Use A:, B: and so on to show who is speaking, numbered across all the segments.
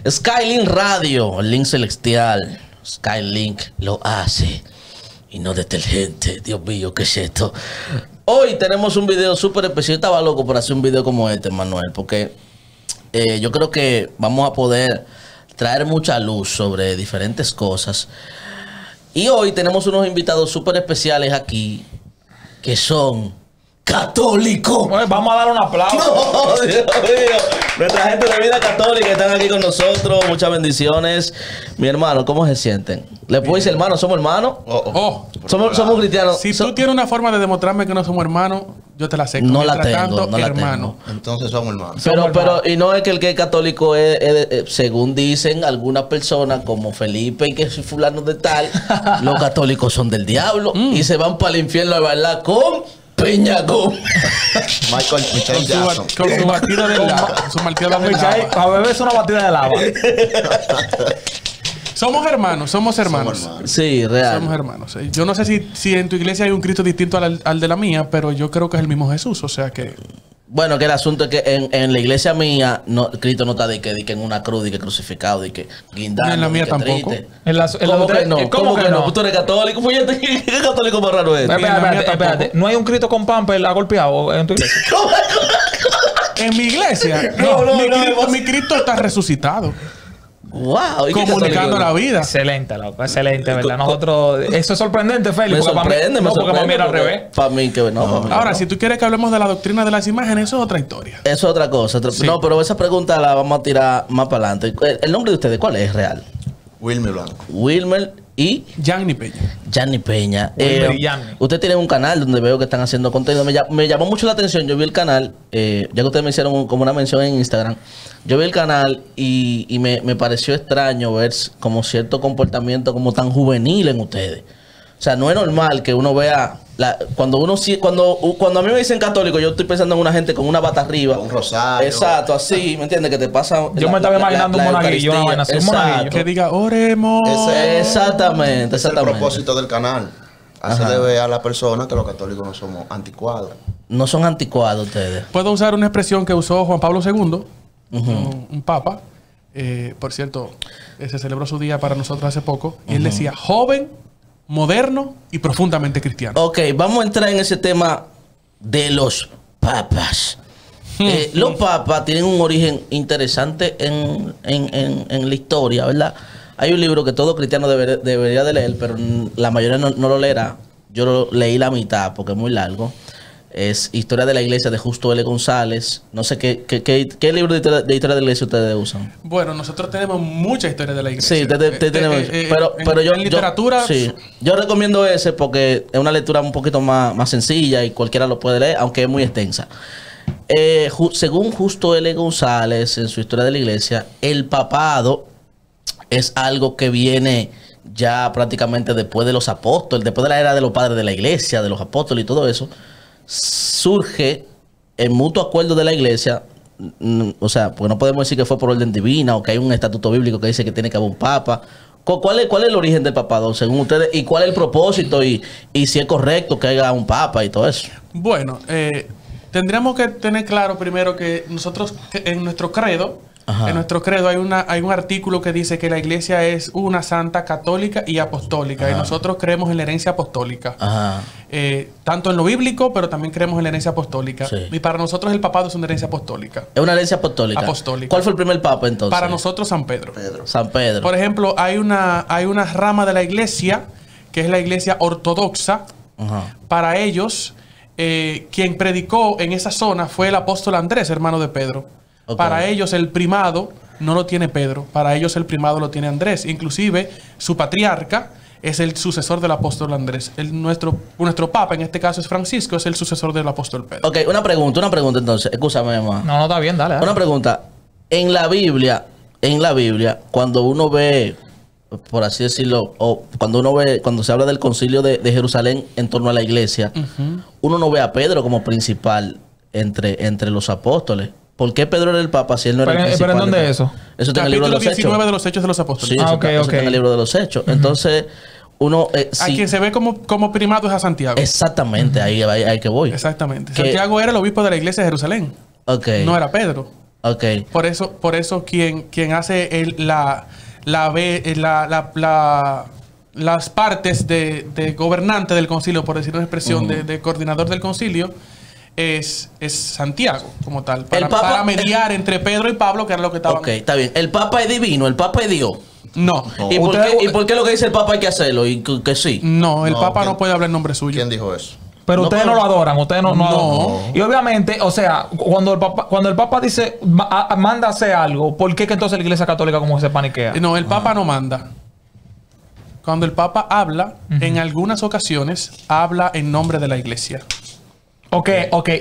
A: Skylink Radio, el link celestial. Skylink lo hace. Y no detergente. Dios mío, ¿qué es esto? Hoy tenemos un video súper especial. Yo estaba loco por hacer un video como este, Manuel, porque yo creo que vamos a poder traer mucha luz sobre diferentes cosas. Y hoy tenemos unos invitados súper especiales aquí, que son católicos.
B: Bueno, vamos a dar un aplauso.
A: No, Dios mío. Nuestra gente de vida católica están aquí con nosotros. Muchas bendiciones. Mi hermano, ¿cómo se sienten? ¿Le puedo decir hermano? ¿Somos hermanos? Somos cristianos.
C: Si tú tienes una forma de demostrarme que no somos hermanos, yo te la acepto.
A: No la
C: Mientras
A: tengo,
C: tanto,
A: no la
C: hermano.
A: tengo.
D: Entonces somos hermanos.
A: Pero, y no es que el que es católico es, según dicen algunas personas, como Felipe y que soy fulano de tal, los católicos son del diablo y se van para el infierno a bailar con Peñagón.
D: Michael Jackson.
C: Con su batida de lava. Su batida de lava.
B: A beberse una batida de lava.
C: Somos hermanos, somos hermanos.
A: Sí, real.
C: Somos hermanos. Yo no sé si en tu iglesia hay un Cristo distinto al de la mía, pero yo creo que es el mismo Jesús. O sea que...
A: Bueno, que el asunto es que en la iglesia mía, Cristo no está de que en una cruz, de que crucificado, de que guindando.
C: En la mía
A: de que
C: tampoco.
A: triste.
B: ¿Cómo
A: que no?
B: ¿Cómo que no?
A: ¿Tú eres católico? Fíjate, ¿qué católico más raro es?
B: Espérate. ¿No hay un Cristo con pamper golpeado en tu iglesia?
C: En mi iglesia, mi Cristo está resucitado.
A: Wow, ¿y qué
C: Comunicando
A: católico?
C: la vida.
B: Excelente, loco. Excelente, ¿verdad? Nosotros... Eso es sorprendente, Félix.
A: Me sorprende,
B: porque para mí era al revés.
A: Para mí que no. Para mí
C: Ahora,
A: no.
C: si tú quieres que hablemos de la doctrina de las imágenes, eso es otra historia.
A: Eso es otra cosa.
C: Sí.
A: No, pero esa pregunta la vamos a tirar más para adelante. ¿El nombre de ustedes cuál es real?
D: Wilmer Blanco.
A: Wilmer y
C: Gianni Peña.
A: Gianni Peña.
B: Wilmer y Gianni.
A: Usted tiene un canal donde veo que están haciendo contenido. Me llamó mucho la atención. Yo vi el canal, ya que ustedes me hicieron como una mención en Instagram. Yo vi el canal y me pareció extraño ver como cierto comportamiento como tan juvenil en ustedes. O sea, no es normal que uno vea... Cuando a mí me dicen católico, yo estoy pensando en una gente con una bata arriba.
D: Con un rosario.
A: Exacto, así, ¿me entiendes? Que te pasa...
B: Yo me estaba imaginando un monaguillo, una vaina así, un monaguillo.
C: Que diga, oremos.
A: Exactamente,
D: Es el
A: exactamente.
D: propósito del canal. Hacerle ver a la persona que los católicos no somos anticuados.
A: No son anticuados ustedes.
C: Puedo usar una expresión que usó Juan Pablo II, un papa. Por cierto, se celebró su día para nosotros hace poco. Y él decía, joven, moderno y profundamente cristiano.
A: Ok, vamos a entrar en ese tema de los papas. Los papas tienen un origen interesante en la historia, ¿verdad? Hay un libro que todo cristiano debería de leer, pero la mayoría no lo leerá. Yo lo leí la mitad porque es muy largo. Es Historia de la Iglesia de Justo L. González. No sé qué libro de historia de la Iglesia ustedes usan.
C: Bueno, nosotros tenemos mucha historia de la iglesia.
A: Sí, tenemos. Pero
C: en literatura...
A: Yo recomiendo ese porque es una lectura un poquito más sencilla y cualquiera lo puede leer, aunque es muy extensa. Según Justo L. González, en su Historia de la Iglesia, el papado es algo que viene ya prácticamente después de los apóstoles, después de la era de los padres de la iglesia, de los apóstoles y todo eso. Surge en mutuo acuerdo de la iglesia, o sea, porque no podemos decir que fue por orden divina o que hay un estatuto bíblico que dice que tiene que haber un papa. ¿Cuál es el origen del papado según ustedes? ¿Y cuál es el propósito? Y si es correcto que haya un papa y todo eso.
C: Bueno, tendríamos que tener claro primero que nosotros en nuestro credo, hay un artículo que dice que la iglesia es una santa católica y apostólica. Y nosotros creemos en la herencia apostólica. Tanto en lo bíblico, pero también creemos en la herencia apostólica.
A: Sí.
C: Y para nosotros el papado es una herencia apostólica.
A: Es una herencia apostólica. ¿Cuál fue el primer papa entonces?
C: Para nosotros San Pedro.
A: San Pedro.
C: Por ejemplo, hay una rama de la iglesia que es la iglesia ortodoxa. Para ellos, quien predicó en esa zona fue el apóstol Andrés, hermano de Pedro.
A: Okay.
C: Para ellos el primado no lo tiene Pedro. Para ellos el primado lo tiene Andrés. Inclusive su patriarca es el sucesor del apóstol Andrés. Nuestro papa, en este caso es Francisco, es el sucesor del apóstol Pedro.
A: Ok, una pregunta entonces. Escúchame, mamá.
B: No, está bien, dale.
A: Una pregunta. En la Biblia, cuando uno ve, por así decirlo, o cuando se habla del concilio de Jerusalén en torno a la iglesia, uno no ve a Pedro como principal entre los apóstoles. ¿Por qué Pedro era el papa si él no era el principal?
B: ¿Pero en dónde es eso?
A: Eso está en el libro de los
C: 19
A: Hechos.
C: de los Hechos de los Apóstoles.
A: Sí, eso está en el libro de los Hechos. Entonces, uno...
C: A quien se ve como primado es a Santiago.
A: Exactamente, ahí que voy.
C: Exactamente.
A: Que-
C: Santiago era el obispo de la iglesia de Jerusalén.
A: Ok.
C: No era Pedro.
A: Ok.
C: Por eso quien hace las partes de gobernante del concilio, por decir una expresión, de coordinador del concilio, es Santiago como tal. Para mediar entre Pedro y Pablo, que era lo que estaban.
A: Ok, está bien. El Papa es divino, el Papa es Dios.
C: No.
A: ¿Y por qué lo que dice el Papa hay que hacerlo? Y que sí.
C: No, el
D: No,
C: Papa
D: ¿quién-
C: no puede hablar en nombre suyo.
D: ¿Quién dijo eso?
B: Pero
A: No,
B: ustedes
A: pero-
B: no lo adoran, ustedes no
C: No.
B: adoran. Y obviamente, o sea, cuando el Papa dice, manda a hacer algo, ¿por qué que entonces la Iglesia Católica como que se paniquea?
C: No, el Papa no manda. Cuando el Papa habla, en algunas ocasiones, habla en nombre de la Iglesia.
B: Ok.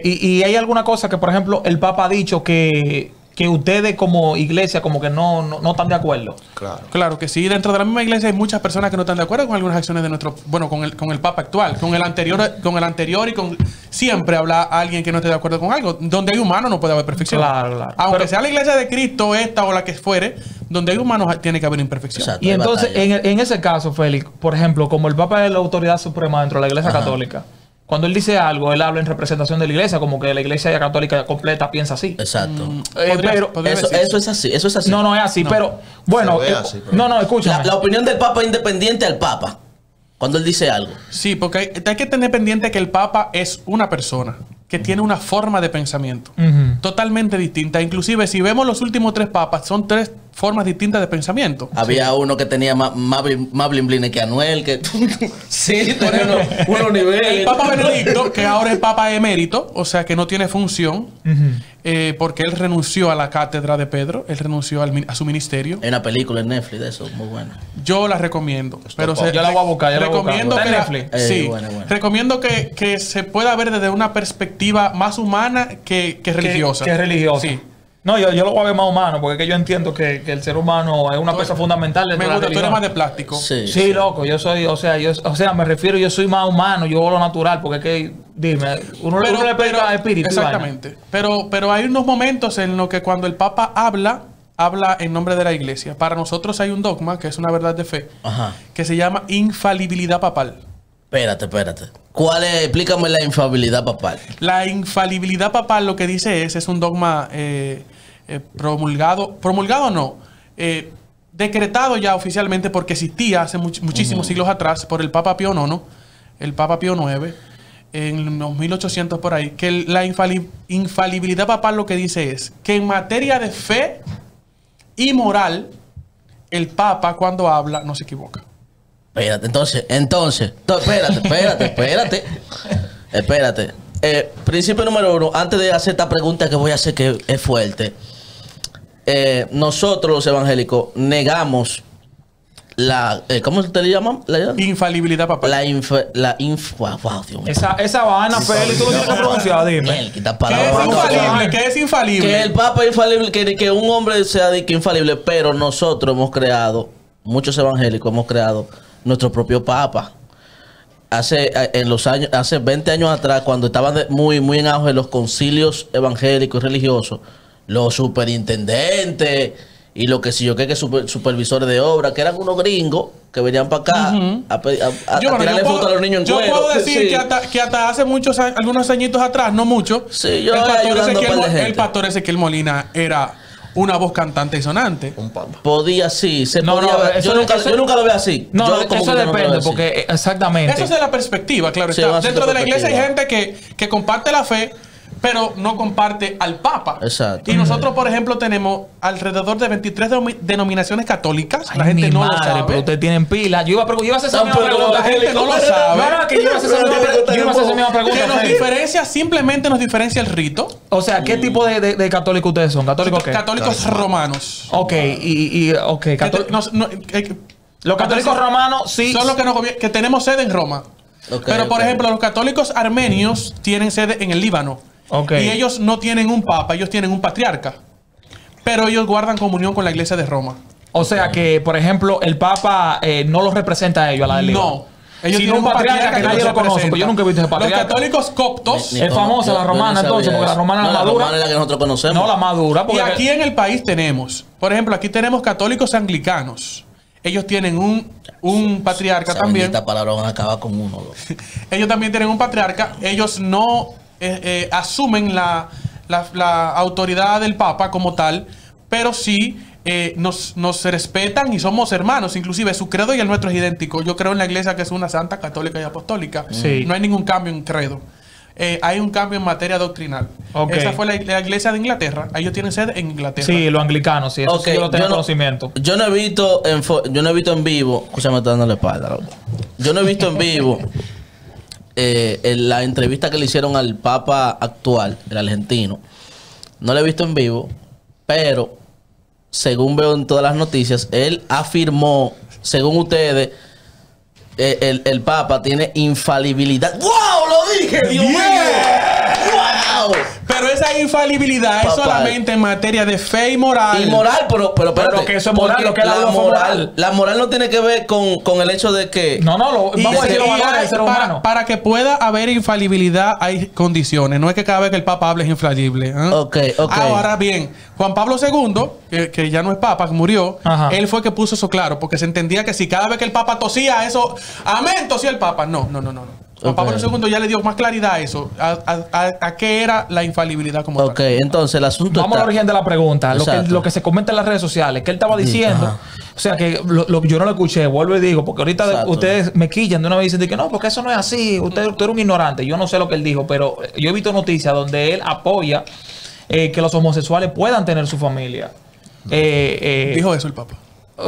B: Y hay alguna cosa que, por ejemplo, el Papa ha dicho que ustedes como iglesia como que no están de acuerdo.
D: Claro.
C: Claro que sí. Dentro de la misma iglesia hay muchas personas que no están de acuerdo con algunas acciones de nuestro... Bueno, con el Papa actual. Con el anterior y con... Siempre habla alguien que no esté de acuerdo con algo. Donde hay humanos no puede haber perfección.
B: Claro.
C: Aunque sea la iglesia de Cristo, esta o la que fuere, donde hay humanos tiene que haber imperfección.
A: Exacto.
B: Y
A: hay
B: entonces,
A: batalla.
B: en ese caso, Félix, por ejemplo, como el Papa es la autoridad suprema dentro de la Iglesia Católica, cuando él dice algo, él habla en representación de la Iglesia, como que la Iglesia Católica completa piensa así.
A: Exacto.
C: Podría
A: Eso
C: decirse.
A: es así, eso es así.
B: No es así, pero bueno,
D: Se ve así, pero-
B: no, escúchame.
A: La opinión del Papa es independiente al Papa. Cuando él dice algo.
C: Sí, porque hay que tener pendiente que el Papa es una persona que tiene una forma de pensamiento
B: Ujú.
C: totalmente distinta. Inclusive, si vemos los últimos 3 papas, son 3 formas distintas de pensamiento.
A: Había uno que tenía más blin blin que Anuel, que... sí, tenía unos niveles.
C: El Papa Benedicto, que ahora es Papa emérito, o sea que no tiene función, porque él renunció a la cátedra de Pedro, él renunció a su ministerio.
A: Hay una película en Netflix de eso, muy buena.
C: Yo la recomiendo. Pero
B: Yo la voy a buscar, yo la voy a buscar.
C: recomiendo
B: ¿Está
C: que
B: en
C: la-
B: Netflix?
C: sí,
A: Buena.
C: recomiendo que se pueda ver desde una perspectiva más humana que religiosa.
B: Que religiosa.
C: Sí.
B: No, yo lo voy a ver más humano, porque es que yo entiendo que el ser humano es una pieza fundamental
C: Me
B: dentro de la
C: gusta, tú eres
B: religión.
C: más de plástico.
B: Sí, loco, yo soy, o sea, me refiero, yo soy más humano, yo hago lo natural, porque es que, dime, uno le pega espíritu. y vaina.
C: Exactamente. Pero hay unos momentos en los que cuando el Papa habla en nombre de la Iglesia. Para nosotros hay un dogma, que es una verdad de fe,
A: Ajá.
C: que se llama infalibilidad papal.
A: Espérate. ¿Cuál es? Explícame la infalibilidad papal.
C: La infalibilidad papal lo que dice es un dogma promulgado no, decretado ya oficialmente porque existía hace muchísimos siglos atrás por el Papa Pío IX, el Papa Pío IX, en los 1800 por ahí, que la infalibilidad papal lo que dice es que en materia de fe y moral, el Papa cuando habla no se equivoca.
A: Espérate, entonces, espérate. Principio número 1, antes de hacer esta pregunta que voy a hacer que es fuerte. Nosotros los evangélicos negamos la... ¿cómo te le llaman?
C: Infalibilidad papal.
A: Wow, Dios mío.
B: Esa vaina, Félix, tú lo tienes que pronunciar, dime.
A: Miel, quita
C: ¿Qué es
A: palabras.
C: infalible? ¿Qué es infalible?
A: Que el Papa es infalible, que un hombre sea de que infalible, pero nosotros hemos creado, muchos evangélicos hemos creado nuestro propio Papa. Hace 20 años atrás, cuando estaban muy en auge los concilios evangélicos y religiosos, los superintendentes y lo que sí yo que supervisores de obra, que eran unos gringos que venían para acá a tirarle fotos a los niños en
C: yo
A: cuero.
C: puedo decir
A: Sí.
C: que hasta hace algunos añitos atrás, no mucho,
A: Sí, yo ayudando a un par de gente.
C: el pastor Ezequiel Molina era una voz cantante y sonante.
D: Un papa.
A: Podía, sí, se
B: No,
A: podía
B: no,
A: ver.
B: eso-
A: Yo nunca lo veo así.
B: No,
A: Yo como
B: eso
A: que no lo veo
B: depende,
A: así.
B: porque exactamente.
C: Eso es de la perspectiva, claro.
A: Sí,
C: está.
A: una
C: Dentro de la iglesia hay
A: perspectiva.
C: gente que comparte la fe, pero no comparte al Papa.
A: Exacto.
C: Y nosotros, por ejemplo, tenemos alrededor de 23 denominaciones católicas.
B: Ay,
C: La gente
B: mi
C: no
B: madre,
C: lo sabe.
B: pero ustedes tienen pila. Yo iba a hacer esa misma
A: Tampoco
B: pregunta.
A: la gente
C: no lo sabe.
B: No, que yo iba a hacer esa misma pregunta.
C: Que nos
B: Félix.
C: diferencia, simplemente nos diferencia el rito.
B: O sea, ¿qué tipo de católicos ustedes son? ¿Católicos qué?
C: Católicos romanos.
B: Ok, ok. Los católicos romanos sí.
C: Son los que tenemos sede en Roma.
A: Ok,
C: Pero, por
A: ok.
C: ejemplo, los católicos armenios tienen sede en el Líbano.
B: Ok.
C: Y ellos no tienen un papa, ellos tienen un patriarca. Pero ellos guardan comunión con la iglesia de Roma.
B: O sea que, por ejemplo, el Papa no los representa a ellos, a la del Líbano.
C: No. Ellos
B: Sino
C: tienen
B: un patriarca que nadie
C: los
B: lo conoce,
C: representa.
B: pues yo nunca he visto ese patriarca.
C: Los católicos coptos.
A: Ni
B: Es famosa la romana,
A: no
B: entonces,
A: sabía
B: porque la
A: eso.
B: romana es
A: No,
B: la
A: la
B: madura.
A: romana es la que nosotros conocemos.
B: No la madura.
C: Y
B: Porque
C: aquí en el país tenemos, por ejemplo, aquí tenemos católicos anglicanos. Ellos tienen un patriarca
A: Esa
C: también.
A: bendita palabra van a acabar con uno.
C: Ellos también tienen un patriarca. Ellos no asumen la la autoridad del Papa como tal, pero sí nos respetan y somos hermanos. Inclusive su credo y el nuestro es idéntico. Yo creo en la iglesia que es una santa, católica y apostólica.
B: Sí.
C: No hay ningún cambio en credo. Hay un cambio en materia doctrinal.
B: Ok.
C: Esa fue la iglesia de Inglaterra. Ellos tienen sede en Inglaterra.
B: Sí, los anglicanos, sí. Eso
A: Ok,
B: sí yo lo tengo
A: yo no-
B: conocimiento.
A: Yo no he visto en vivo. Escúchame, me está dando la espalda, loco. Yo no he visto en vivo en la entrevista que le hicieron al Papa actual, el argentino. No lo he visto en vivo, pero según veo en todas las noticias, él afirmó, según ustedes, el Papa tiene infalibilidad. ¡Wow! ¡Lo dije! ¡Dios mío! ¡Wow!
C: Pero esa infalibilidad es
A: Papá.
C: solamente en materia de fe y moral.
A: Y moral, pero espérate,
B: Pero que eso es moral,
A: porque
B: lo que él habló fue moral.
A: La moral no tiene que ver con el hecho de que...
B: No,
C: Y
B: vamos a decir los valores del ser humano.
C: para que pueda haber infalibilidad hay condiciones. No es que cada vez que el Papa hable es infalible. ¿eh?
A: Ok.
C: Ahora bien, Juan Pablo II, que ya no es Papa, que murió,
B: Ajá.
C: él fue que puso eso claro, porque se entendía que si cada vez que el Papa tosía eso, amén, tosía el Papa. No. Juan
A: Ok.
C: Pablo II ya le dio más claridad a eso, a qué era la infalibilidad como
A: Ok,
C: tal.
A: entonces el asunto
B: Vamos al origen de la pregunta.
A: Exacto.
B: Lo que se comenta en las redes sociales. Que él estaba diciendo.
A: Ajá.
B: O sea, que yo no lo escuché. Vuelvo y digo. Porque ahorita
A: Exacto.
B: ustedes me quillan de una vez y dicen de que no, porque eso no es así. Usted era un ignorante. Yo no sé lo que él dijo. Pero yo he visto noticias donde él apoya que los homosexuales puedan tener su familia.
C: Dijo eso el Papa.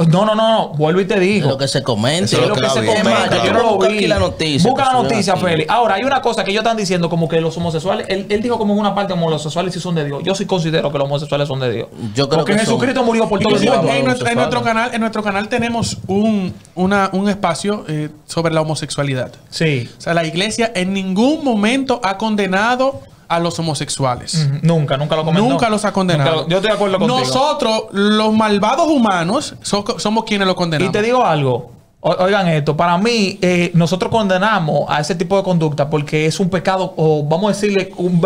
B: No. Vuelvo y te digo.
A: lo que se comenta.
D: Eso
B: Es
D: es
B: lo
D: lo
B: que
D: que
B: se
D: la vi.
B: comenta.
A: Es más,
B: Yo no lo
A: busco
B: vi.
A: aquí la noticia,
B: Busca
A: que
B: la
A: subieron
B: noticia,
A: aquí.
B: Félix. Ahora, hay una cosa que ellos están diciendo como que los homosexuales... Él dijo como en una parte como los homosexuales sí son de Dios. Yo sí considero que los homosexuales son de Dios.
A: Yo creo
B: Porque
A: que son.
B: Jesucristo murió por todo el
C: Inclusive,
B: mundo.
C: en nuestro canal tenemos un espacio sobre la homosexualidad.
B: Sí.
C: O sea, la iglesia en ningún momento ha condenado a los homosexuales.
B: Nunca lo comentó.
C: Nunca los ha condenado.
B: Yo estoy de acuerdo contigo.
C: Nosotros, los malvados humanos, somos quienes lo
B: Y
C: condenamos.
B: te digo algo. Oigan esto. Para mí, nosotros condenamos a ese tipo de conducta porque es un pecado, o vamos a decir un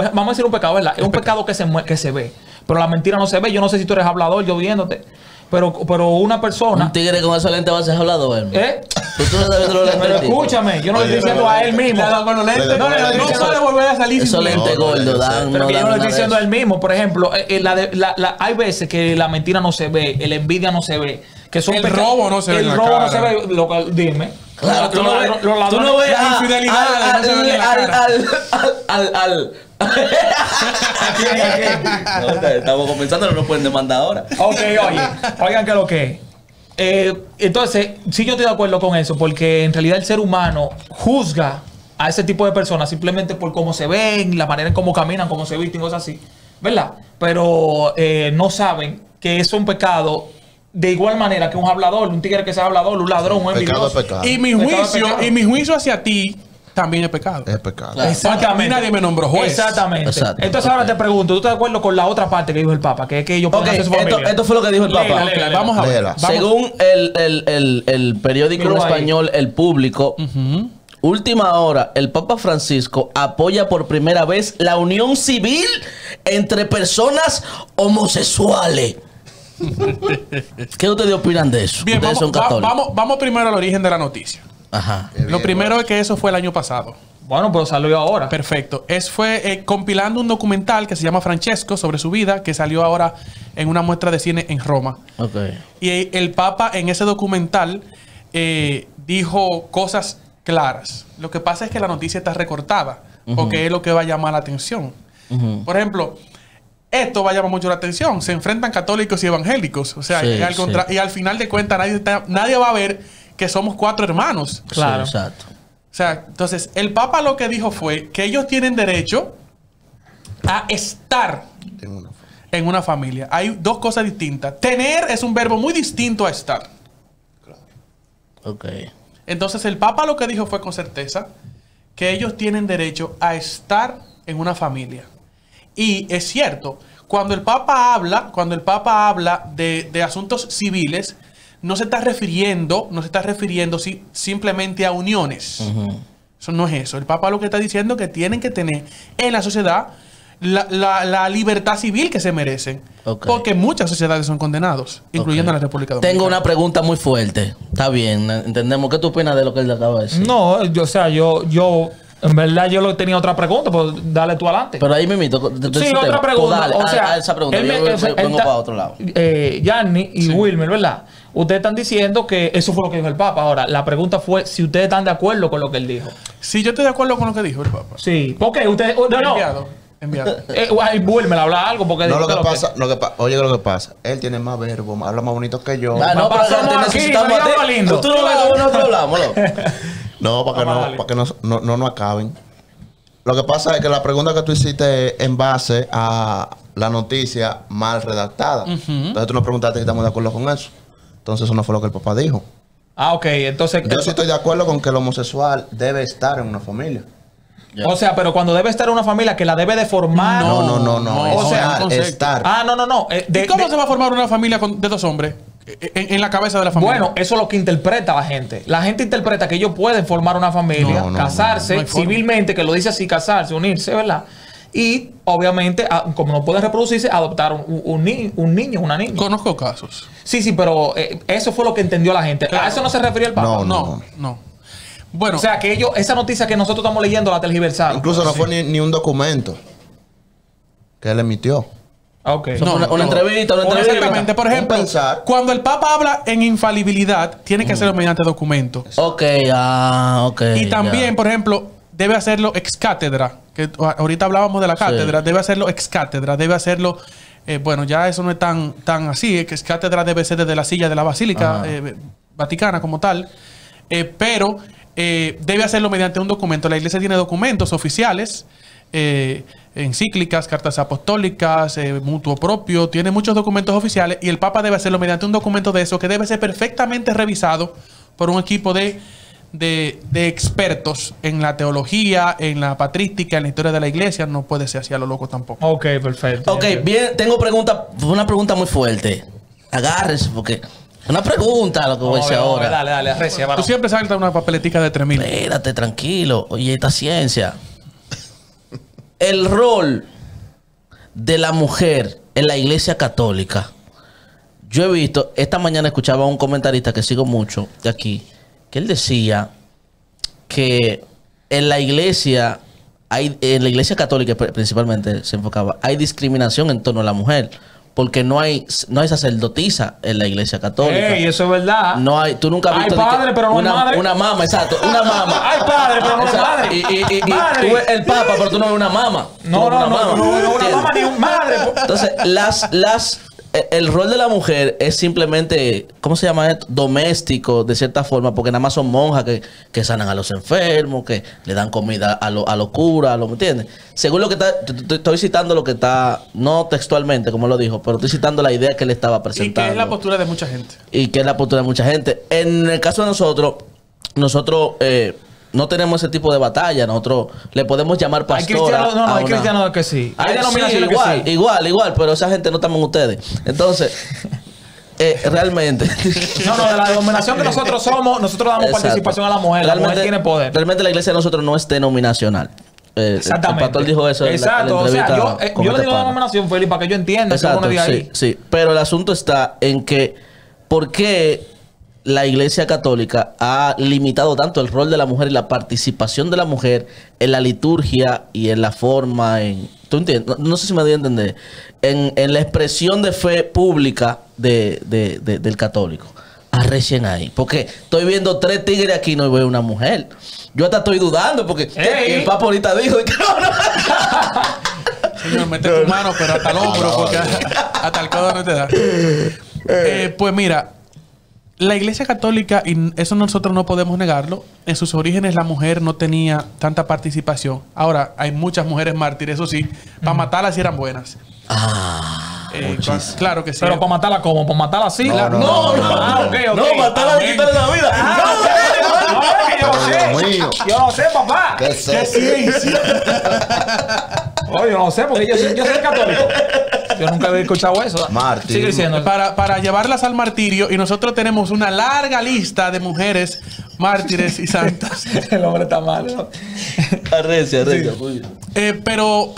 B: pecado, ¿verdad? Es un pecado que se ve. Pero la mentira no se ve. Yo no sé si tú eres hablador, yo viéndote. Pero una persona...
A: Un tigre con esos lentes va a ser hablador, hermano. Tú no estás viendo los lentes.
B: Pero
A: tipo.
B: escúchame, yo no le estoy
D: Oye,
B: diciendo a él mismo.
C: Con los lentes,
D: No,
C: no puede volver a salir
A: Esos
C: sin
A: lentes
D: No,
A: gordos dan.
B: Pero
A: no
B: que yo
A: dan
B: no le
A: nada
B: estoy
A: de
B: diciendo a
A: eso.
B: él mismo. Por ejemplo, hay veces que la mentira no se ve, la envidia no se ve. Que son
C: El robo no se ve en
B: El
C: la
B: robo no
C: cara.
B: se ve. Dime.
A: Claro, tú no ves,
B: Los
A: tú no
B: ladrones-
A: ves
C: las infidelidades, no se ven en la cara.
A: No, estamos comenzando, no nos pueden demandar ahora.
B: Ok, oigan que lo que es. Entonces, sí yo estoy de acuerdo con eso, porque en realidad el ser humano juzga a ese tipo de personas simplemente por cómo se ven, la manera en cómo caminan, cómo se visten, cosas así, ¿verdad? Pero no saben que es un pecado de igual manera que un hablador, un tigre que sea hablador, un ladrón, un
D: Pecado
B: envidioso.
D: es pecado.
C: Y mi juicio hacia ti también es pecado.
D: Es pecado.
A: Claro.
C: A mí nadie me nombró juez.
B: Exactamente.
A: Exacto.
B: Entonces ahora te pregunto, ¿tú estás de acuerdo con la otra parte que dijo el Papa? Que es que ellos pueden
A: Ok,
B: hacer su familia.
A: esto fue lo que dijo el Papa.
B: Léela.
C: Vamos a ver.
D: Léela.
C: Vamos.
A: Según el periódico en
B: Míralo ahí.
A: español El Público, última hora, el Papa Francisco apoya por primera vez la unión civil entre personas homosexuales. ¿Qué ustedes opinan de eso?
C: Bien,
A: Ustedes son católicos.
C: vamos primero al origen de la noticia.
A: Ajá.
C: Lo primero es que eso fue el año pasado.
B: Bueno, pero salió ahora.
C: Perfecto. Fue compilando un documental que se llama Francesco sobre su vida, que salió ahora en una muestra de cine en Roma.
A: Ok.
C: Y el Papa en ese documental dijo cosas claras. Lo que pasa es que la noticia está recortada, porque es lo que va a llamar la atención. Por ejemplo, esto va a llamar mucho la atención. Se enfrentan católicos y evangélicos. O sea,
A: Sí,
C: y al final de cuentas nadie va a ver que somos 4 hermanos.
B: Claro.
A: Sí, exacto.
C: O sea, entonces, el Papa lo que dijo fue que ellos tienen derecho a estar
D: Tengo una-
C: en una familia. Hay dos cosas distintas. Tener es un verbo muy distinto a estar.
A: Ok.
C: Entonces, el Papa lo que dijo fue con certeza que ellos tienen derecho a estar en una familia. Y es cierto, cuando el Papa habla de asuntos civiles, no se está refiriendo simplemente a uniones. Eso no es eso. El Papa lo que está diciendo es que tienen que tener en la sociedad la libertad civil que se merecen.
A: Ok.
C: Porque muchas sociedades son condenados, incluyendo
A: Ok.
C: la República Dominicana.
A: Tengo una pregunta muy fuerte. Está bien, entendemos. ¿Qué tú opinas de lo que él acaba de decir?
B: No, yo En verdad yo tenía otra pregunta, pues dale tú adelante.
A: Pero ahí me invito.
B: Sí, otra pregunta.
A: Dale,
B: o sea,
A: esa pregunta.
B: él
A: Yo vengo para otro lado.
B: Yanni y Wilmer, ¿verdad? Ustedes están diciendo que eso fue lo que dijo el Papa. Ahora, la pregunta fue si ustedes están de acuerdo con lo que él dijo.
C: Sí, yo estoy de acuerdo con lo que dijo el Papa.
B: Sí. ¿Por qué? Ustedes... No.
C: Enviado.
B: Wilmer, habla algo porque...
D: No, lo que pasa... Oye, lo que pasa. Él tiene más verbo, habla más bonito que yo.
A: No, pero necesitamos a ti.
B: lindo.
A: Tú no ves cómo nosotros hablamos, ¿no?
D: No, para que no acaben. Lo que pasa es que la pregunta que tú hiciste en base a la noticia mal redactada. Entonces tú nos preguntaste si estamos de acuerdo con eso. Entonces eso no fue lo que el Papa dijo.
B: Ah, ok. Entonces...
D: Yo sí estoy de acuerdo con que el homosexual debe estar en una familia.
A: Ya.
B: O sea, pero cuando debe estar en una familia que la debe de formar...
D: No.
B: O sea,
D: estar.
B: Ah, no.
C: ¿Y cómo se va a formar una familia de dos hombres? En la cabeza de la familia.
B: Bueno, eso es lo que interpreta la gente. La gente interpreta que ellos pueden formar una familia, casarse
C: no hay forma.
B: civilmente, que lo dice así, casarse, unirse, ¿verdad? Y obviamente, como no pueden reproducirse, adoptar un niño, una niña.
C: Conozco casos.
B: Sí, pero eso fue lo que entendió la gente.
C: Claro.
B: ¿A eso no se refería el Papa?
C: No. Bueno,
B: O sea, que esa noticia que nosotros estamos leyendo la tergiversaron.
D: Incluso no fue ni un documento que él emitió.
B: Ok.
A: Una entrevista.
C: exactamente. Por ejemplo,
D: pensar.
C: cuando el Papa habla en infalibilidad, tiene que hacerlo mediante documentos.
A: Ok.
C: Y también,
A: ya.
C: por ejemplo, debe hacerlo ex cátedra. Que ahorita hablábamos de la cátedra.
A: Sí.
C: Debe hacerlo ex cátedra. Debe hacerlo... bueno, ya eso no es tan así. Ex cátedra debe ser desde la silla de la Basílica Vaticana como tal. Pero debe hacerlo mediante un documento. La Iglesia tiene documentos oficiales, encíclicas, cartas apostólicas, mutuo propio. Tiene muchos documentos oficiales y el Papa debe hacerlo mediante un documento de eso que debe ser perfectamente revisado por un equipo de expertos en la teología, en la patrística, en la historia de la Iglesia. No puede ser así a lo loco tampoco.
B: Ok, perfecto.
A: Ok, bien, tengo una pregunta muy fuerte. Agárrense, porque una pregunta lo que voy a decir ahora.
B: Dale, arrecia,
C: Tú
B: varón.
C: siempre saltas una papeletica de 3,000.
A: Espérate, tranquilo. Oye, esta ciencia. El rol de la mujer en la Iglesia Católica. Yo he visto, esta mañana escuchaba a un comentarista que sigo mucho de aquí, que él decía que en la Iglesia Católica principalmente se enfocaba, hay discriminación en torno a la mujer. Porque no hay sacerdotisa en la Iglesia Católica.
B: Ey, eso es verdad.
A: No hay, tú nunca has visto
B: Hay padre, pero no hay madre.
A: una mama, exacto, una mama.
B: Hay padre, pero no hay madre.
A: Y
B: Madre.
A: tú ves el Papa, pero tú no ves una mama.
B: No, una mamá ni un madre.
A: Entonces, el rol de la mujer es simplemente, ¿cómo se llama esto? Doméstico, de cierta forma, porque nada más son monjas que sanan a los enfermos, que le dan comida a los curas, ¿me entiendes? Según lo que está, estoy citando lo que está, no textualmente, como lo dijo, pero estoy citando la idea que él estaba
C: Y
A: presentando.
C: que es la postura de mucha gente.
A: Y que es la postura de mucha gente. En el caso de nosotros no tenemos ese tipo de batalla. Nosotros le podemos llamar
B: Hay
A: pastora.
B: cristianos,
A: a
B: hay
A: una-
B: cristianos que sí. Hay
A: Sí,
B: denominaciones
A: igual,
B: que sí.
A: igual, pero esa gente no estamos en ustedes. Entonces, realmente.
B: No, de la denominación que nosotros somos, nosotros damos
A: Exacto.
B: participación a la mujer. La mujer tiene poder.
A: Realmente la iglesia de nosotros no es denominacional.
B: Exactamente.
A: El pastor dijo eso
B: Exacto.
A: en la
B: O sea,
A: entrevista con
B: yo le
A: este
B: digo la
A: pana.
B: denominación, Felipe, para que yo entienda que uno
A: Exacto,
B: de ahí.
A: sí. Pero el asunto está en que ¿por qué la Iglesia Católica ha limitado tanto el rol de la mujer y la participación de la mujer en la liturgia y en la forma, ¿tú entiendes? No sé si me doy a entender. En la expresión de fe pública del católico. Arrecien ahí. Porque estoy viendo 3 tigres aquí y no veo una mujer. Yo hasta estoy dudando porque el Papa ahorita dijo que
C: Señor, mete tu mano, pero hasta el hombro, porque hasta el codo no te da. Pues mira, la Iglesia Católica, y eso nosotros no podemos negarlo, en sus orígenes la mujer no tenía tanta participación. Ahora, hay muchas mujeres mártires, eso sí, para matarlas sí eran buenas. Claro que sí.
B: Pero para matarla, ¿cómo? ¿Para matarla así?
D: No.
B: Ah, ok.
A: no, matarla de quitarle la vida.
B: No, es que yo lo sé.
D: mío.
B: Yo lo sé, papá.
D: ¿Qué es eso?
B: Oye, yo no sé, porque yo soy católico. Yo nunca había escuchado eso.
D: Mártir.
B: Sigue diciendo.
C: Para llevarlas al martirio, y nosotros tenemos una larga lista de mujeres mártires y santas.
B: El hombre está mal, ¿no?
A: Arrecia.
C: Pero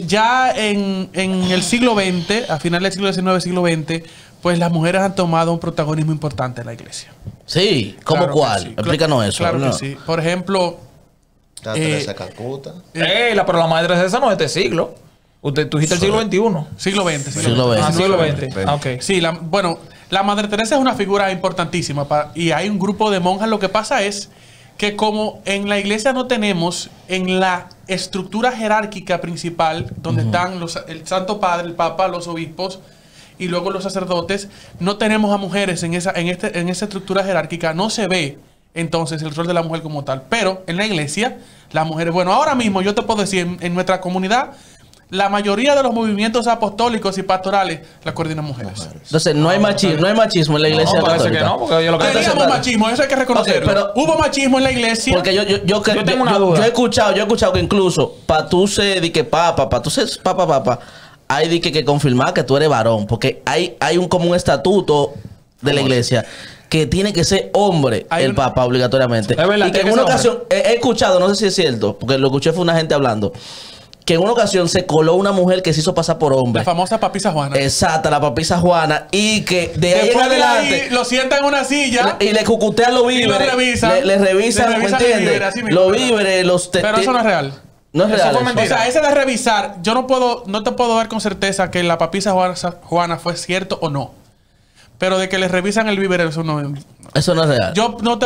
C: ya en el siglo XX, a finales del siglo XIX, siglo XX, pues las mujeres han tomado un protagonismo importante en la iglesia.
A: Sí, ¿cómo
C: Claro que
A: cuál?
C: sí.
A: Explícanos eso.
C: Claro
A: ¿no?
C: que sí. Por ejemplo,
D: Está Teresa Calcuta.
B: Pero la madre Teresa no es de este siglo. Tú dijiste el siglo XXI.
C: Siglo XX.
A: Siglo XX.
B: Ah, siglo XX. Ah, ok.
C: Sí, bueno, la Madre Teresa es una figura importantísima y hay un grupo de monjas. Lo que pasa es que como en la iglesia no tenemos en la estructura jerárquica principal, donde están el Santo Padre, el Papa, los obispos y luego los sacerdotes, no tenemos a mujeres en esa estructura jerárquica, no se ve entonces el rol de la mujer como tal. Pero en la iglesia, las mujeres, bueno, ahora mismo yo te puedo decir, en nuestra comunidad, la mayoría de los movimientos apostólicos y pastorales la coordinan mujeres.
A: Entonces, no hay machismo en la iglesia
B: parece que no, porque yo lo que
C: Teníamos machismo, eso hay que reconocerlo.
A: Okay, pero
C: hubo machismo en la iglesia.
A: Porque yo
B: tengo una duda.
A: Yo he escuchado que incluso para tú ser de que para tú ser papa, hay de que confirmar que tú eres varón. Porque hay como un estatuto de la iglesia que tiene que ser hombre el papa obligatoriamente.
B: Es verdad,
A: y que en una ocasión he escuchado, no sé si es cierto, porque lo escuché fue una gente hablando, que en una ocasión se coló una mujer que se hizo pasar por hombre.
C: La famosa papisa Juana.
A: Exacta, la papisa Juana. Y que de ahí
C: después
A: en adelante
C: lo sientan en una silla
A: y le cucutean los víveres. Le revisan, ¿me entiendes? Los víveres,
C: Pero eso no es real.
A: No es real.
C: O sea, ese de revisar, yo no te puedo dar con certeza que la papisa Juana fue cierto o no. Pero de que le revisan el víver, eso no es
A: real.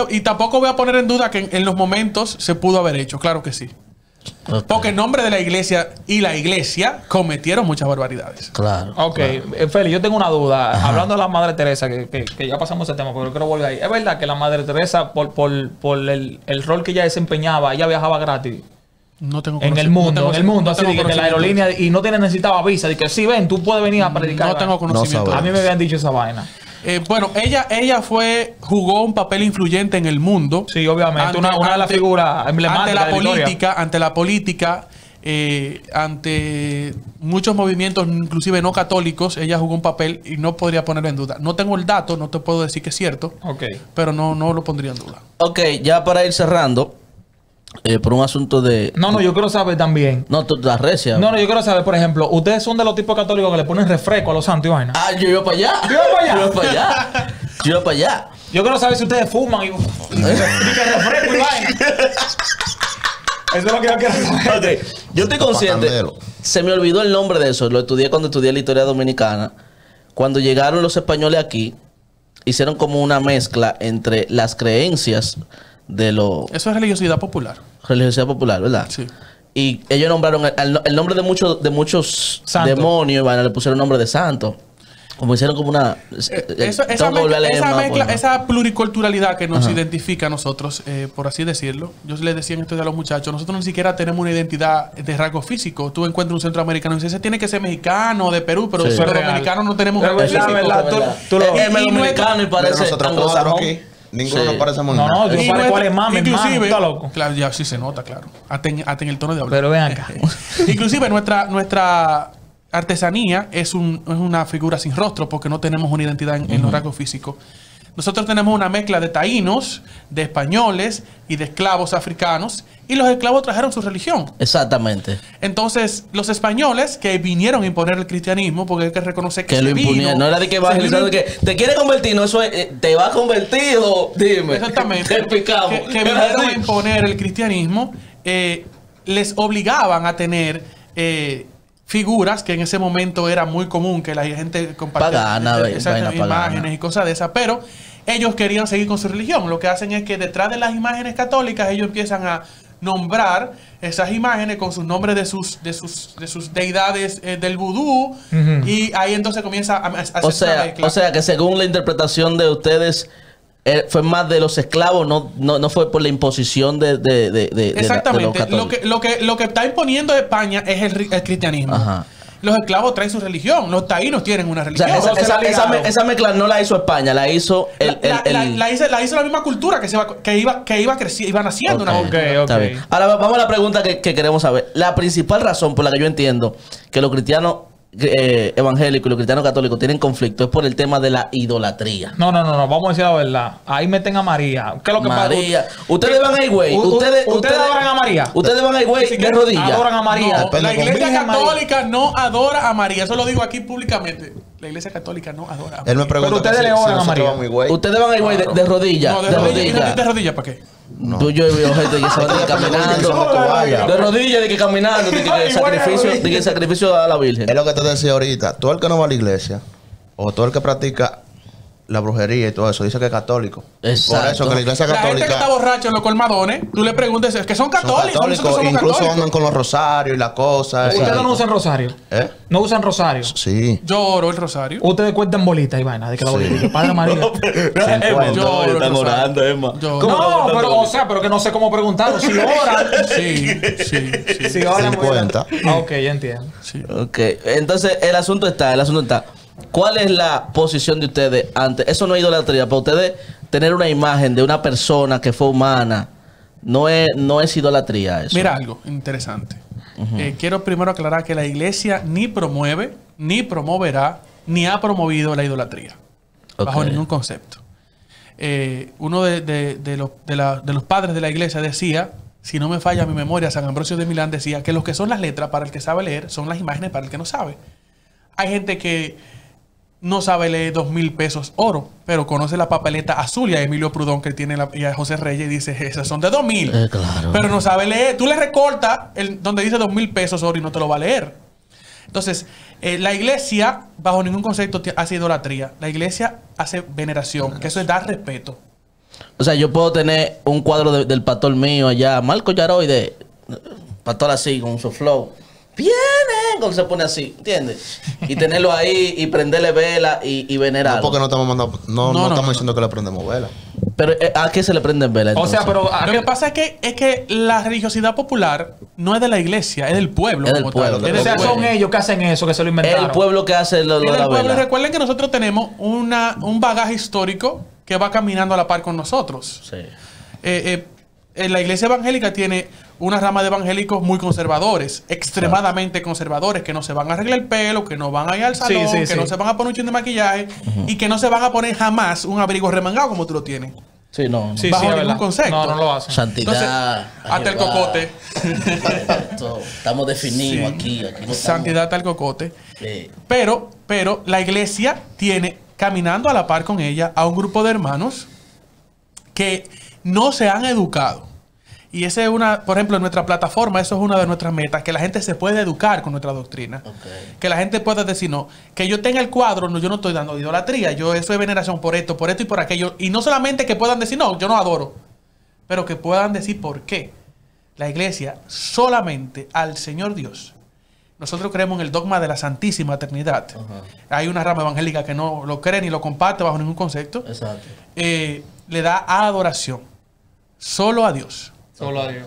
C: Y tampoco voy a poner en duda que en los momentos se pudo haber hecho. Claro que sí. Okay. Porque en nombre de la iglesia y la iglesia cometieron muchas barbaridades.
A: Claro.
B: Ok, claro. Feli, yo tengo una duda. Ajá. Hablando de la Madre Teresa, que ya pasamos ese tema, pero quiero volver ahí. ¿Es verdad que la Madre Teresa, por el rol que ella desempeñaba, ella viajaba gratis?
C: No tengo
B: en el mundo, así de que de la aerolínea y no necesitaba visa, de que sí, ven, tú puedes venir a predicar.
C: No tengo conocimiento.
B: A mí me habían dicho esa vaina.
C: Bueno, ella jugó un papel influyente en el mundo.
B: Sí, obviamente. Una de las figuras emblemáticas
C: ante la política, ante muchos movimientos, inclusive no católicos, ella jugó un papel y no podría ponerlo en duda. No tengo el dato, no te puedo decir que es cierto, pero no lo pondría en duda.
A: Ok, ya para ir cerrando, por un asunto de...
B: No, yo quiero saber también.
A: No, tú la recia.
B: No, yo quiero saber, por ejemplo, ustedes son de los tipos católicos que le ponen refresco a los santos y vaina.
A: Ah, yo iba para allá. Yo iba para allá.
B: Yo quiero saber si ustedes fuman y que refresco y vaina. Eso es lo que yo quiero saber.
A: Okay. Yo estoy consciente. Se me olvidó el nombre de eso. Lo estudié cuando estudié la historia dominicana. Cuando llegaron los españoles aquí, hicieron como una mezcla entre las creencias de los...
C: Eso es religiosidad popular.
A: Religiosidad popular, ¿verdad?
C: Sí.
A: Y ellos nombraron el nombre de muchos demonios y bueno, le pusieron el nombre de santo. Como hicieron como una...
C: esa pluriculturalidad que nos identifica a nosotros, por así decirlo. Yo les decía en esto a los muchachos, nosotros ni siquiera tenemos una identidad de rasgo físico. Tú encuentras un centroamericano y dices, ese tiene que ser mexicano, de Perú, pero los dominicanos no tenemos...
A: Es dominicano y parece anglosajón.
D: Ninguno nos parece muy
B: No, tú sabes cuál es más,
C: inclusive,
B: está loco.
C: Claro, ya sí se nota, claro. Hasta en el tono de hablar.
B: Pero ven acá.
C: Inclusive nuestra artesanía es una figura sin rostro porque no tenemos una identidad en los rasgos físicos. Nosotros tenemos una mezcla de taínos, de españoles y de esclavos africanos. Y los esclavos trajeron su religión.
A: Exactamente.
C: Entonces, los españoles que vinieron a imponer el cristianismo, porque hay que reconocer que
A: lo imponían. No era de que evangelizando, que te quiere convertir, no, eso es, te va a convertir o dime.
C: Exactamente.
A: Te explicamos.
C: Que vinieron a imponer el cristianismo, les obligaban a tener figuras que en ese momento era muy común que la gente compartiera esas imágenes y cosas de esas, pero ellos querían seguir con su religión. Lo que hacen es que detrás de las imágenes católicas ellos empiezan a nombrar esas imágenes con sus nombres de sus deidades del vudú y ahí entonces comienza a hacer
A: o sea que según la interpretación de ustedes fue más de los esclavos, no fue por la imposición
C: exactamente. Lo que está imponiendo España es el cristianismo. Ajá. Los esclavos traen su religión. Los taínos tienen una religión.
A: O sea, esa mezcla no la hizo España, la hizo
C: la hizo la misma cultura que iba creciendo, iba naciendo.
A: Okay. Ahora vamos a la pregunta que queremos saber. La principal razón por la que yo entiendo que los cristianos evangélicos y los cristianos católicos tienen conflicto es por el tema de la idolatría.
B: No, vamos a decir la verdad. Ahí meten a María. ¿Qué es lo que
A: María? Ustedes van a ir, güey. Ustedes
B: adoran a María.
A: Ustedes van a ir, güey, de rodillas.
B: Adoran a María.
C: No, la iglesia católica no adora a María. Eso lo digo aquí públicamente. La iglesia católica no adora a María.
D: Él me pregunta,
B: pero ustedes le oran a María.
A: Ustedes van a ir, güey, de rodillas.
C: No, de rodillas. ¿De rodillas para qué?
A: Yo he visto gente que se va caminando. De rodillas, de que caminando, de que sacrificio a la Virgen.
D: Es lo que te decía ahorita. Todo el que no va a la iglesia, o todo el que practica la brujería y todo eso, dice que es católico.
A: Exacto.
D: Por eso que la iglesia
C: La
D: católica...
C: gente que está borracha en los colmadones, tú le preguntas, es que son católicos.
D: Son católicos,
C: somos
D: incluso
C: católicos.
D: andan con los rosarios y las cosas.
B: ¿Ustedes no usan rosario?
D: ¿Eh?
B: ¿No usan rosario?
D: Sí.
C: Yo oro el rosario.
B: Ustedes cuentan bolitas y vaina de que la bolita. Padre María.
C: Yo oro el rosario.
A: Emma.
C: Yo-
B: No, pero, o sea, pero que no sé cómo preguntarlo. Si oran.
C: Sí.
B: Si oran.
D: 50.
B: Ok, ya entiendo.
A: Ok, entonces el asunto está. ¿Cuál es la posición de ustedes ante? Eso no es idolatría. Para ustedes tener una imagen de una persona que fue humana, no es idolatría eso.
C: Mira algo interesante. Quiero primero aclarar que la iglesia ni promueve, ni promoverá, ni ha promovido la idolatría. Bajo
A: Ok.
C: ningún concepto. Uno de los padres de la iglesia decía, si no me falla mi memoria, San Ambrosio de Milán decía que lo que son las letras para el que sabe leer son las imágenes para el que no sabe. Hay gente que no sabe leer 2,000 pesos oro, pero conoce la papeleta azul y a Emilio Prudón que tiene y a José Reyes y dice, esas son de 2,000.
A: Claro.
C: Pero no sabe leer. Tú le recortas donde dice 2,000 pesos oro y no te lo va a leer. Entonces, la iglesia, bajo ningún concepto, hace idolatría. La iglesia hace veneración, que eso es dar respeto.
A: O sea, yo puedo tener un cuadro del pastor mío allá, Marco Yaroide, pastor así, con su flow. Viene, cuando se pone así, ¿entiendes? Y tenerlo ahí y prenderle vela y venerarlo.
D: No, porque no estamos mandando... No estamos diciendo que le prendemos vela.
A: Pero ¿a qué se le prenden vela
B: O
A: entonces?
B: sea, pero.
C: Lo que pasa es que la religiosidad popular no es de la iglesia, es del pueblo.
A: Es del
C: como
A: pueblo.
C: tal.
A: Es
B: O sea,
A: del
B: son ellos que hacen eso, que se lo
A: Es
B: inventaron.
A: el pueblo que hace lo
C: Es
A: de
C: del
A: la
C: pueblo. Y
A: vela.
C: recuerden que nosotros tenemos un bagaje histórico que va caminando a la par con nosotros.
A: Sí.
C: La iglesia evangélica tiene una rama de evangélicos muy conservadores, extremadamente conservadores, que no se van a arreglar el pelo, que no van a ir al salón, que no se van a poner un chin de maquillaje y que no se van a poner jamás un abrigo remangado como tú lo tienes.
A: Sí, no.
B: Sí,
C: bajo
B: sí, es
C: ningún
B: verdad.
C: concepto.
B: No lo hacen.
A: Santidad.
C: Hasta el cocote.
A: Estamos definidos aquí no estamos-
C: Santidad hasta el cocote.
A: Sí.
C: Pero la iglesia tiene, caminando a la par con ella, a un grupo de hermanos que no se han educado. Y esa es por ejemplo, en nuestra plataforma, eso es una de nuestras metas, que la gente se pueda educar con nuestra doctrina.
A: Ok.
C: Que la gente pueda decir, no, que yo tenga el cuadro, no, yo no estoy dando idolatría, eso es veneración por esto y por aquello. Y no solamente que puedan decir, no, yo no adoro, pero que puedan decir por qué. La iglesia solamente al Señor Dios. Nosotros creemos en el dogma de la Santísima Trinidad. Hay una rama evangélica que no lo cree ni lo comparte bajo ningún concepto.
A: Exacto.
C: Le da adoración. Solo a Dios.
B: Solo a Dios.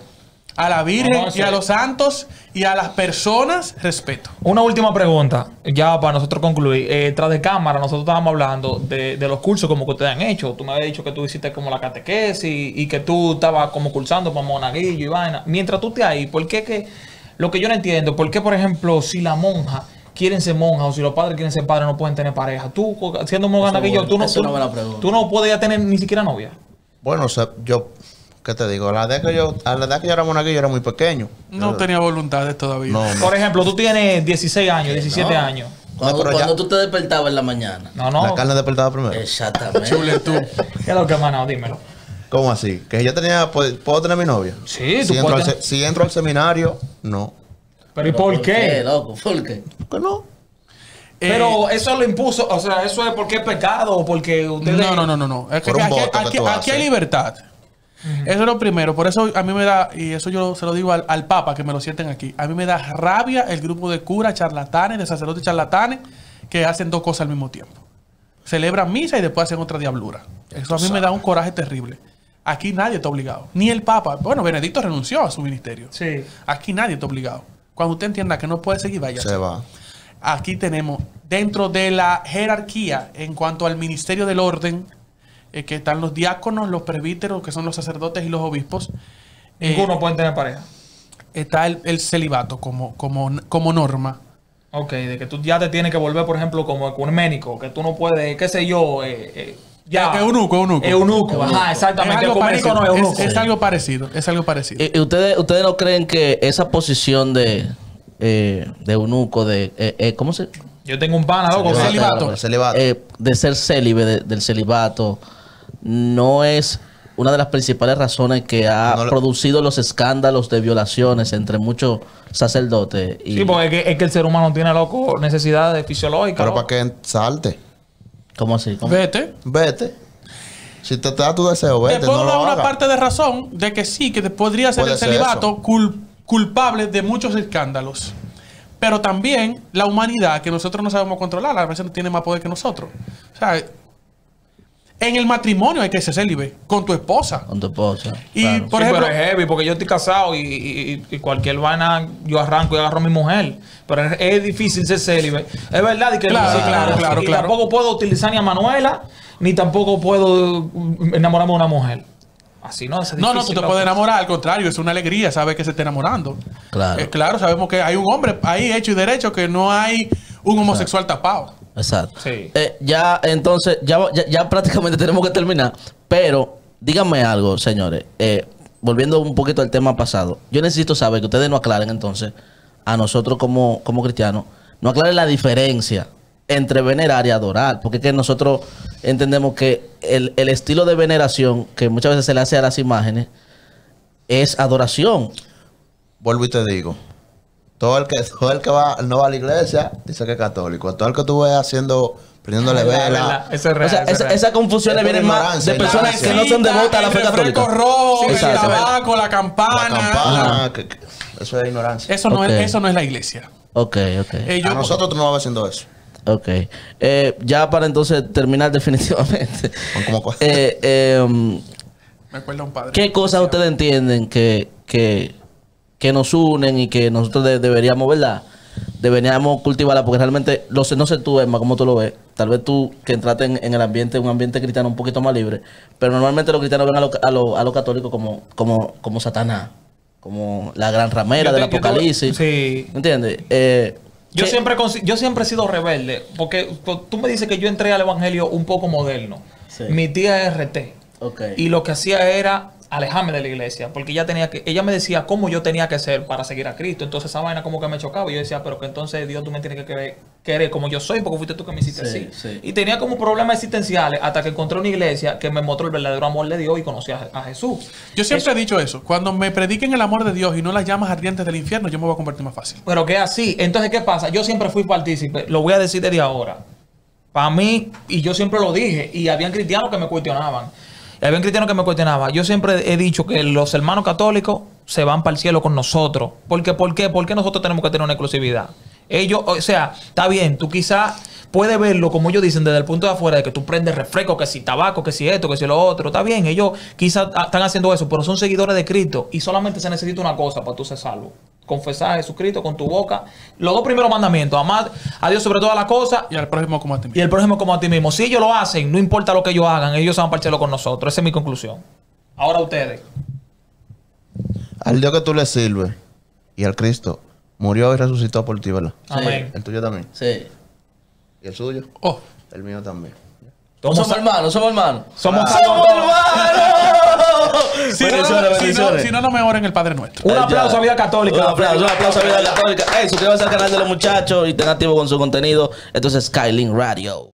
C: A la Virgen
B: No,
C: y
B: sí.
C: a los santos y a las personas, respeto.
B: Una última pregunta, ya para nosotros concluir. Tras de cámara, nosotros estábamos hablando de los cursos como que ustedes han hecho. Tú me habías dicho que tú hiciste como la catequesis y que tú estabas como cursando para monaguillo y vaina. Mientras tú estés ahí, ¿por qué que lo que yo no entiendo, por qué, por ejemplo, si la monja quieren ser monjas o si los padres quieren ser padres no pueden tener pareja? Tú, siendo monaguillo, tú
A: es una buena pregunta.
B: tú no podías tener ni siquiera novia.
D: Bueno, o sea, yo... ¿Qué te digo? A la edad que yo era monaguillo, era muy pequeño.
C: No tenía voluntades todavía.
D: No,
B: Por ejemplo, tú tienes 16 años, 17 años.
A: Cuando,
D: pero ya-
A: cuando tú te despertabas en la mañana.
B: No, no.
D: La carne despertaba primero.
A: Exactamente.
C: Chuletud.
B: ¿Qué es lo que ha manado? Dímelo.
D: ¿Cómo así? ¿Que yo ¿puedo tener mi novia?
B: Sí,
D: Si
B: tú
D: entro,
B: puedes.
D: si entro al seminario, no.
B: Pero ¿y por qué?
A: loco? ¿Por qué?
D: ¿Por qué no?
B: Pero eso lo impuso, o sea, eso es porque es pecado o porque ustedes...
C: No. Es que
D: Por un
C: aquí,
D: voto que
C: aquí-
D: tú
C: aquí hay
D: haces.
C: libertad. Eso es lo primero. Por eso a mí me da, y eso yo se lo digo al Papa, que me lo sienten aquí. A mí me da rabia el grupo de curas charlatanes, de sacerdotes charlatanes, que hacen dos cosas al mismo tiempo. Celebran misa y después hacen otra diablura. Eso a mí me da un coraje terrible. Aquí nadie está obligado. Ni el Papa. Bueno, Benedicto renunció a su ministerio.
B: Sí.
C: Aquí nadie está obligado. Cuando usted entienda que no puede seguir, vaya.
D: Se va.
C: Aquí tenemos, dentro de la jerarquía, en cuanto al ministerio del orden, que están los diáconos, los presbíteros, que son los sacerdotes y los obispos.
B: Ninguno puede tener pareja.
C: Está el celibato como norma.
B: Ok, de que tú ya te tienes que volver, por ejemplo, como ecuménico, que tú no puedes, qué sé yo, ya.
C: Eunuco.
B: Eunuco, ajá, exactamente.
C: Es algo
B: Ecuménico
C: parecido.
B: no es eunuco.
C: Es algo parecido. Es algo parecido.
A: ¿Y ustedes no creen que esa posición de eunuco, ¿cómo se...?
B: Yo tengo un pana, loco.
C: El celibato.
D: El celibato.
A: De ser célibe, del celibato, no es una de las principales razones que ha producido los escándalos de violaciones entre muchos sacerdotes.
B: Sí, porque es que el ser humano tiene, loco, necesidades fisiológicas.
D: Pero
B: ¿no?
D: para que salte.
A: ¿Cómo así? ¿Cómo?
D: Vete. Si te da tu deseo, vete.
C: Te puedo
D: No lo
C: dar una
D: hagas.
C: parte de razón de que sí, que podría ser
D: Puede
C: el
D: ser
C: celibato culpable de muchos escándalos. Pero también la humanidad, que nosotros no sabemos controlar, a veces no tiene más poder que nosotros. O sea, en el matrimonio hay que ser célibe con tu esposa.
A: Con tu esposa.
C: Y,
A: Claro.
C: por
B: Sí,
C: ejemplo,
B: pero es heavy porque yo estoy casado y cualquier vaina yo arranco y agarro a mi mujer. Pero es difícil ser célibe. Es verdad y que
C: Claro,
B: y
C: claro.
B: tampoco puedo utilizar ni a Manuela ni tampoco puedo enamorarme de una mujer. Así no, es difícil.
C: no, tú te puedes enamorar, al contrario, es una alegría saber que se está enamorando.
A: Claro.
C: Claro, sabemos que hay un hombre ahí hecho y derecho, que no hay un homosexual tapado.
A: Exacto.
B: Sí.
A: Ya, entonces, ya prácticamente tenemos que terminar. Pero, díganme algo, señores. Volviendo un poquito al tema pasado. Yo necesito saber que ustedes nos aclaren entonces, a nosotros como cristianos, nos aclaren la diferencia entre venerar y adorar. Porque es que nosotros entendemos que el estilo de veneración que muchas veces se le hace a las imágenes es adoración.
D: Vuelvo y te digo. Todo el que no va a la iglesia dice que es católico. Todo el que tú ves prendiéndole vela.
B: Eso es
A: O
B: real.
A: sea,
B: eso es real.
A: esa confusión le
D: Es por
A: viene más
D: ignorancia,
A: de personas
D: ignorancia.
A: que no son devotas a la fe
C: El refresco
A: católica.
C: rojo,
B: Sí,
C: el
B: exacto.
C: tabaco, la campana.
D: La campana. Eso es ignorancia.
C: Eso no,
A: Ok.
C: eso no es la iglesia.
A: Ok.
C: Yo-
D: A nosotros tú no vas a ver haciendo eso.
A: Ok. Ya para entonces terminar definitivamente.
D: Como-
C: Me acuerdo a un padre.
A: ¿Qué cosas ustedes entienden que nos unen y que nosotros deberíamos, ¿verdad? Deberíamos cultivarla porque realmente, no sé tú, Emma, cómo tú lo ves. Tal vez tú que entraste en el ambiente, un ambiente cristiano un poquito más libre. Pero normalmente los cristianos ven a los católicos como Satanás. Como la gran ramera del Apocalipsis.
B: Sí.
A: ¿Entiendes?
B: Yo siempre he sido rebelde, porque tú me dices que yo entré al evangelio un poco moderno.
A: Sí.
B: Mi tía es RT.
A: Ok.
B: Y lo que hacía era alejarme de la iglesia, porque ella me decía cómo yo tenía que ser para seguir a Cristo. Entonces esa vaina como que me chocaba. Y yo decía, pero que entonces Dios tú me tienes que querer como yo soy, porque fuiste tú que me hiciste
A: Sí,
B: así.
A: sí.
B: Y tenía como problemas existenciales hasta que encontré una iglesia que me mostró el verdadero amor de Dios y conocí a Jesús.
C: Yo siempre he dicho eso. Cuando me prediquen el amor de Dios y no las llamas ardientes del infierno, yo me voy a convertir más fácil.
B: Pero que así. Entonces, ¿qué pasa? Yo siempre fui partícipe. Lo voy a decir desde ahora. Para mí, y yo siempre lo dije, y habían cristianos que me cuestionaban. Yo siempre he dicho que los hermanos católicos se van para el cielo con nosotros. ¿Por qué? ¿Por qué nosotros tenemos que tener una exclusividad? Ellos, o sea, está bien, tú quizás puedes verlo, como ellos dicen, desde el punto de afuera, de que tú prendes refresco, que si tabaco, que si esto, que si lo otro. Está bien, ellos quizás están haciendo eso, pero son seguidores de Cristo y solamente se necesita una cosa para tú ser salvo. Confesar a Jesucristo con tu boca. Los dos primeros mandamientos, amar a Dios sobre todas las cosas
C: Y al prójimo como a ti
B: y
C: mismo.
B: el prójimo como a ti mismo. Si ellos lo hacen, no importa lo que ellos hagan, ellos se van para el cielo con nosotros. Esa es mi conclusión. Ahora ustedes.
D: Al Dios que tú le sirves y al Cristo murió y resucitó por ti, ¿verdad?
B: Amén.
D: El tuyo también.
A: Sí.
D: ¿Y el suyo?
C: Oh,
D: El mío también.
A: Somos hermanos.
B: Somos
A: ¡Somos
B: salvos.
A: hermanos!
C: si,
A: Bendiciones.
C: si no me oren el Padre Nuestro.
B: Un aplauso a Vida Católica.
A: Un aplauso a Vida Católica. Suscríbanse al canal de los muchachos y estén activos con su contenido. Esto es Skylink Radio.